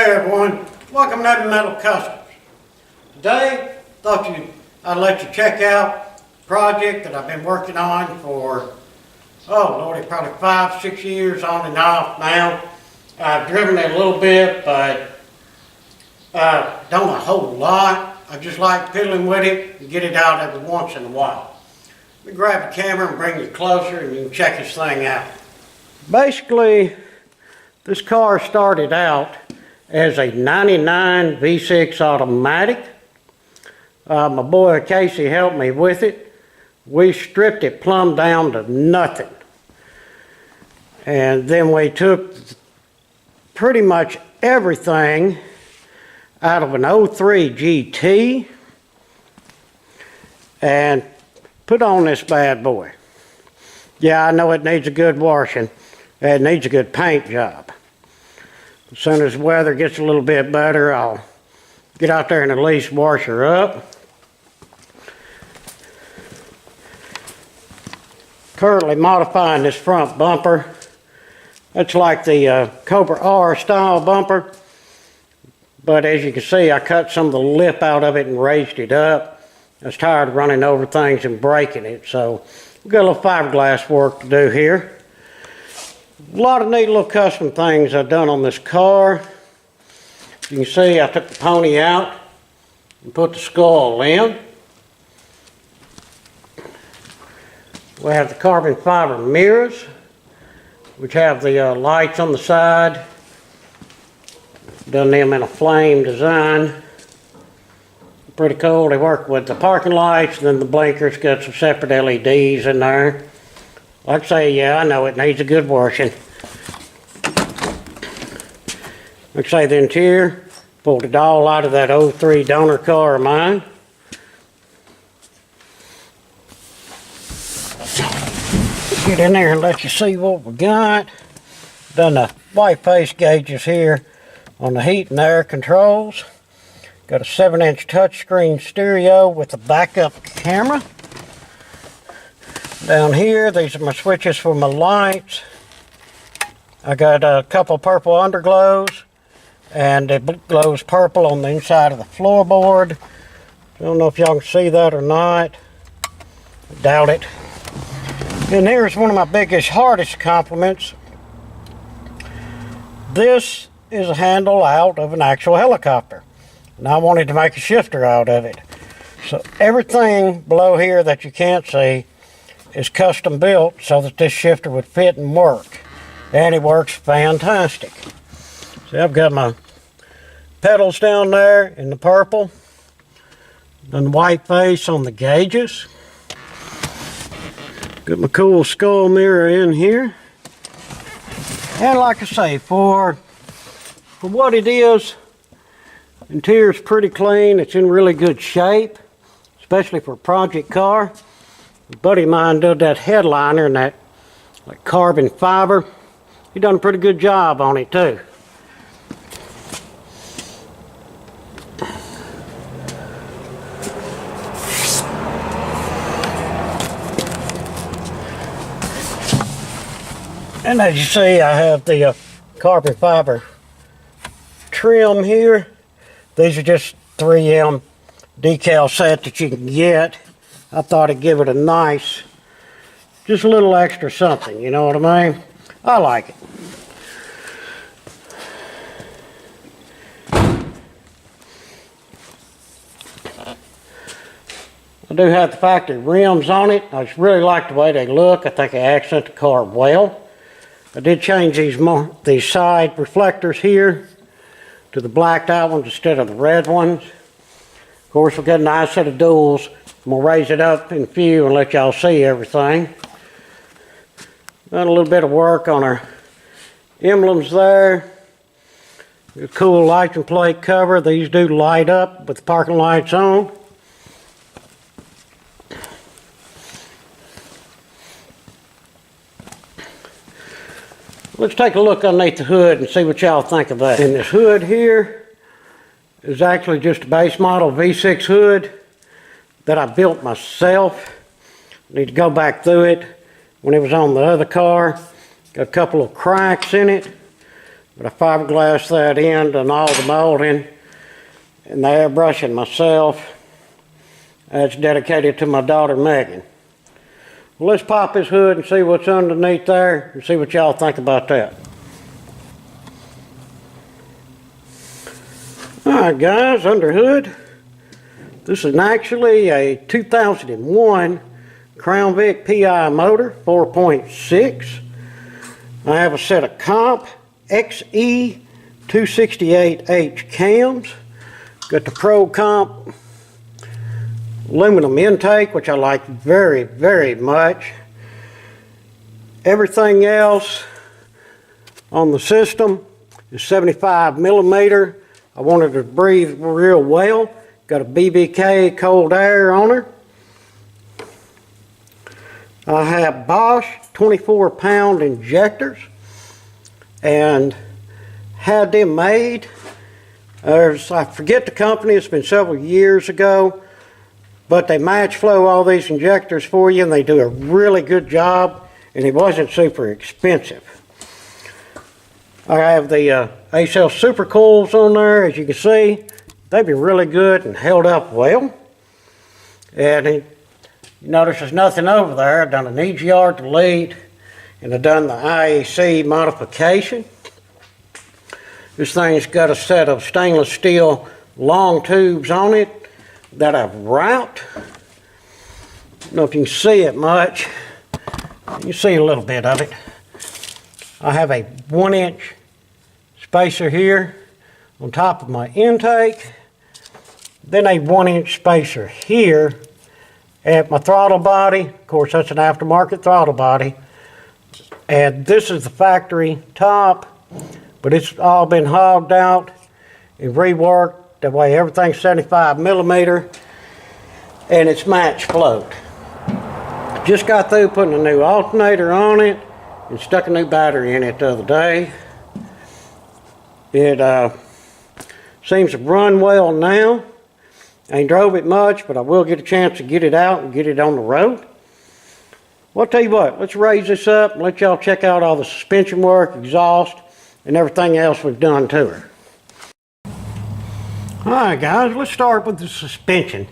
Hey everyone, welcome to Heavy Metal Customs. Today, I'd let you check out a project that I've been working on for, oh Lordy, probably 5-6 years on and off now. I've driven it a little bit, but don't a whole lot. I just like fiddling with it and get it out every once in a while. Let me grab the camera and bring you closer and you can check this thing out. Basically, this car started out as a 99 V6 automatic. My boy Casey helped me with it. We stripped it plumb down to nothing. And then we took pretty much everything out of an 03 GT and put on this bad boy. Yeah, I know it needs a good washing. It needs a good paint job. As soon as the weather gets a little bit better, I'll get out there and at least wash her up. Currently modifying this front bumper. It's like the Cobra R style bumper. But as you can see, I cut some of the lip out of it and raised it up. I was tired of running over things and breaking it. So we've got a little fiberglass work to do here. A lot of neat little custom things I've done on this car. You can see I took the pony out and put the skull in. We have the carbon fiber mirrors, which have the lights on the side. Done them in a flame design. Pretty cool. They work with the parking lights, and then the blinkers got some separate LEDs in there. Like I say, yeah, I know it needs a good washing. Like I say, the interior, pulled it all out of that 03 donor car of mine. Get in there and let you see what we got. Done the white face gauges here on the heat and air controls. Got a 7-inch touchscreen stereo with a backup camera. Down here, these are my switches for my lights. I got a couple purple underglows, and it glows purple on the inside of the floorboard. I don't know if y'all can see that or not. I doubt it. And here's one of my biggest, hardest compliments. This is a handle out of an actual helicopter. And I wanted to make a shifter out of it. So everything below here that you can't see is custom built so that this shifter would fit and work. And it works fantastic. See, I've got my pedals down there in the purple. Done the white face on the gauges. Got my cool skull mirror in here. And like I say, for what it is, interior's pretty clean. It's in really good shape, especially for a project car. A buddy of mine did that headliner in that like carbon fiber. He done a pretty good job on it too. And as you see, I have the carbon fiber trim here. These are just 3M decal set that you can get. I thought I'd give it a nice, just a little extra something, you know what I mean? I like it. I do have the factory rims on it. I just really like the way they look. I think they accent the car well. I did change these side reflectors here to the blacked out ones instead of the red ones. Of course, we've got a nice set of duals. I'm going to raise it up in view and let y'all see everything. Done a little bit of work on our emblems there. A cool license plate cover. These do light up with the parking lights on. Let's take a look underneath the hood and see what y'all think of that. And this hood here is actually just a base model V6 hood that I built myself. I need to go back through it. When it was on the other car, got a couple of cracks in it. But I fiberglassed that in, done all the molding and the airbrushing myself. That's dedicated to my daughter Megan. Well, let's pop this hood and see what's underneath there and see what y'all think about that. Alright guys, under hood. This is actually a 2001 Crown Vic PI motor, 4.6. I have a set of Comp XE 268H cams. Got the Pro Comp aluminum intake, which I like very, very much. Everything else on the system is 75 millimeter. I wanted to breathe real well. Got a BBK cold air on her. I have Bosch 24-pound injectors and had them made. I forget the company, it's been several years ago, but they match flow all these injectors for you and they do a really good job, and it wasn't super expensive. I have the ACell Super Coils on there. As you can see, they've been really good and held up well. And you notice there's nothing over there. I've done an EGR delete and I've done the IAC modification. This thing's got a set of stainless steel long tubes on it that I've wrapped. I don't know if you can see it much. You can see a little bit of it. I have a 1-inch spacer here on top of my intake. Then a 1-inch spacer here at my throttle body. Of course, that's an aftermarket throttle body. And this is the factory top, but it's all been hogged out and reworked. That way everything's 75 millimeter and it's match flowed. Just got through putting a new alternator on it and stuck a new battery in it the other day. It seems to run well now. I ain't drove it much, but I will get a chance to get it out and get it on the road. Well, I'll tell you what, let's raise this up and let y'all check out all the suspension work, exhaust, and everything else we've done to her. Alright guys, let's start with the suspension.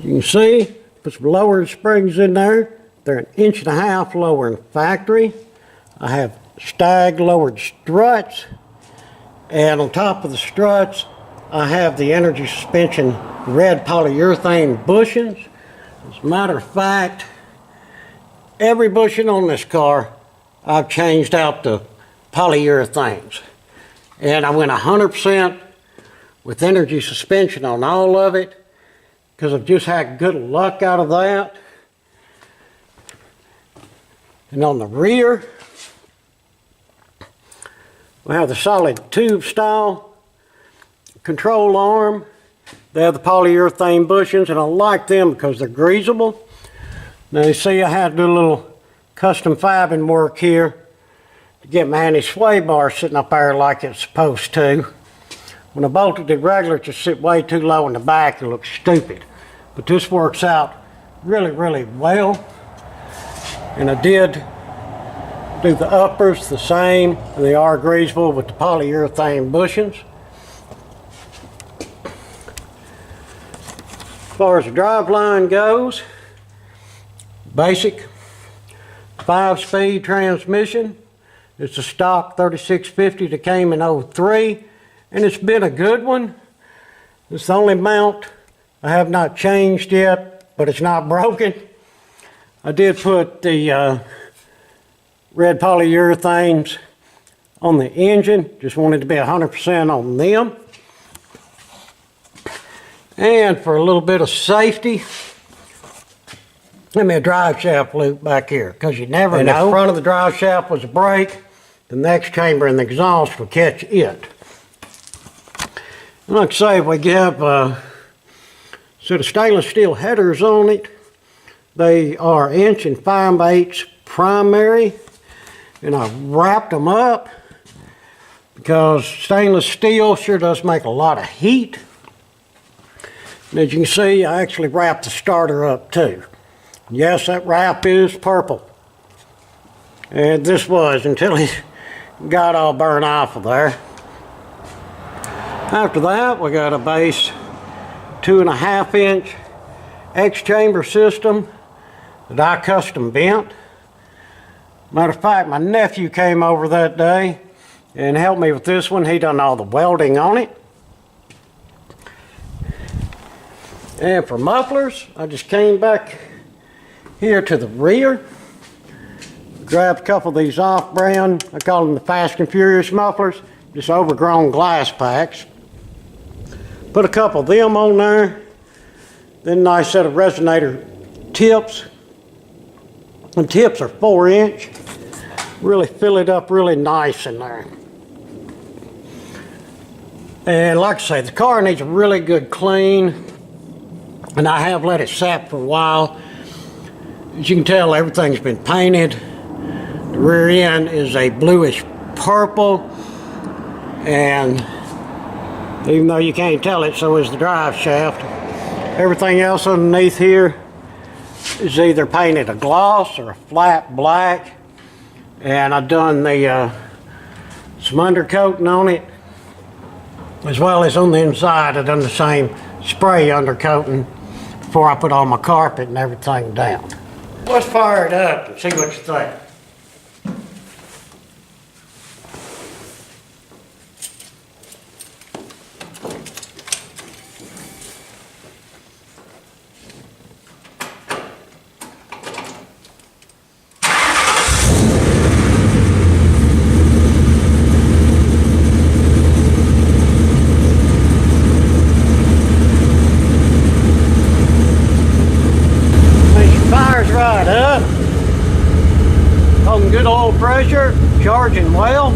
You can see, put some lower springs in there. They're 1.5 inches lower than factory. I have stag lowered struts, and on top of the struts I have the energy suspension red polyurethane bushings. As a matter of fact, every bushing on this car I've changed out the polyurethanes, and I went 100% with energy suspension on all of it because I've just had good luck out of that. And on the rear we have the solid tube style control arm. They have the polyurethane bushings, and I like them because they're greasable. Now you see I had to do a little custom fabbing work here to get my anti-sway bar sitting up there like it's supposed to. When I bolted it regular, it just sit way too low in the back and looks stupid. But this works out really, really well. And I did do the uppers the same, and they are greasable with the polyurethane bushings. As far as the drive line goes, basic 5-speed transmission. It's a stock 3650 that came in 03, and it's been a good one. It's the only mount I have not changed yet, but it's not broken. I did put the red polyurethanes on the engine, just wanted to be 100% on them. And for a little bit of safety, let me a drive shaft loop back here, because you never know. If the front of the drive shaft was a break, the next chamber in the exhaust will catch it. And like I say, we have a set of stainless steel headers on it. They are 1 5/8 primary, and I wrapped them up because stainless steel sure does make a lot of heat. And as you can see, I actually wrapped the starter up too. Yes, that wrap is purple. And this was until he got all burned off of there. After that, we got a base 2.5 inch X-chamber system that I custom bent. Matter of fact, my nephew came over that day and helped me with this one. He done all the welding on it. And for mufflers, I just came back here to the rear, grabbed a couple of these off-brand, I call them the Fast and Furious mufflers, just overgrown glass packs. Put a couple of them on there. Then a nice set of resonator tips. The tips are 4 inch. Really fill it up really nice in there. And like I say, the car needs a really good clean. And I have let it sap for a while. As you can tell, everything's been painted. The rear end is a bluish purple. And even though you can't tell it, so is the drive shaft. Everything else underneath here is either painted a gloss or a flat black. And I've done some undercoating on it, as well as on the inside. I've done the same spray undercoating before I put all my carpet and everything down. Let's fire it up and see what you think. Right up, holding good oil pressure, charging well,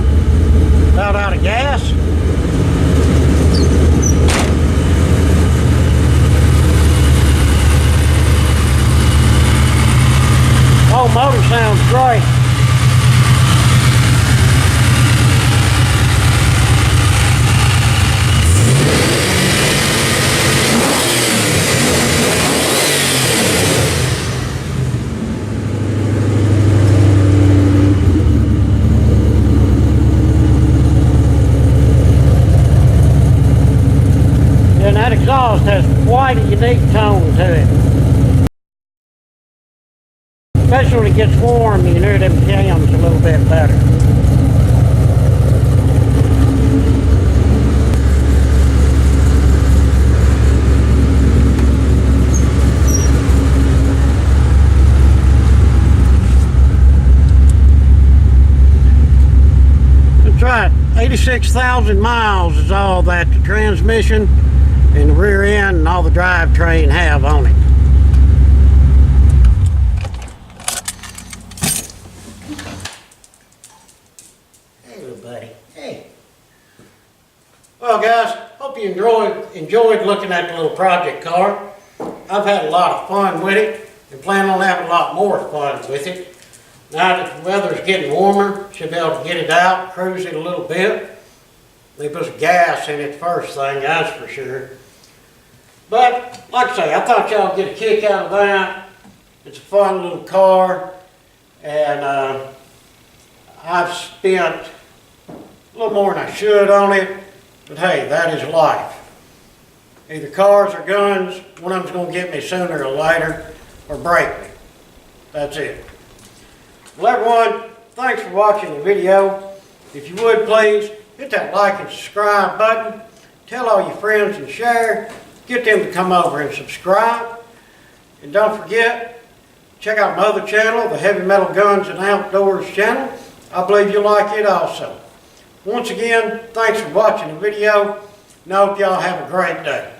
about out of gas. Oh, motor sounds great. And that exhaust has quite a unique tone to it. Especially when it gets warm, you hear them jams a little bit better. That's right, 86,000 miles is all that the transmission and the rear end and all the drivetrain have on it. Hey little buddy, hey. Well guys, hope you enjoyed looking at the little project car. I've had a lot of fun with it and plan on having a lot more fun with it. Now that the weather's getting warmer, should be able to get it out, cruise it a little bit. They put some gas in it first thing, that's for sure. But, like I say, I thought y'all would get a kick out of that. It's a fun little car, and I've spent a little more than I should on it, but hey, that is life. Either cars or guns, one of them's going to get me sooner or later, or break me. That's it. Well, everyone, thanks for watching the video. If you would, please, hit that like and subscribe button. Tell all your friends and share. Get them to come over and subscribe. And don't forget, check out my other channel, the Heavy Metal Guns and Outdoors channel. I believe you'll like it also. Once again, thanks for watching the video, and I hope y'all have a great day.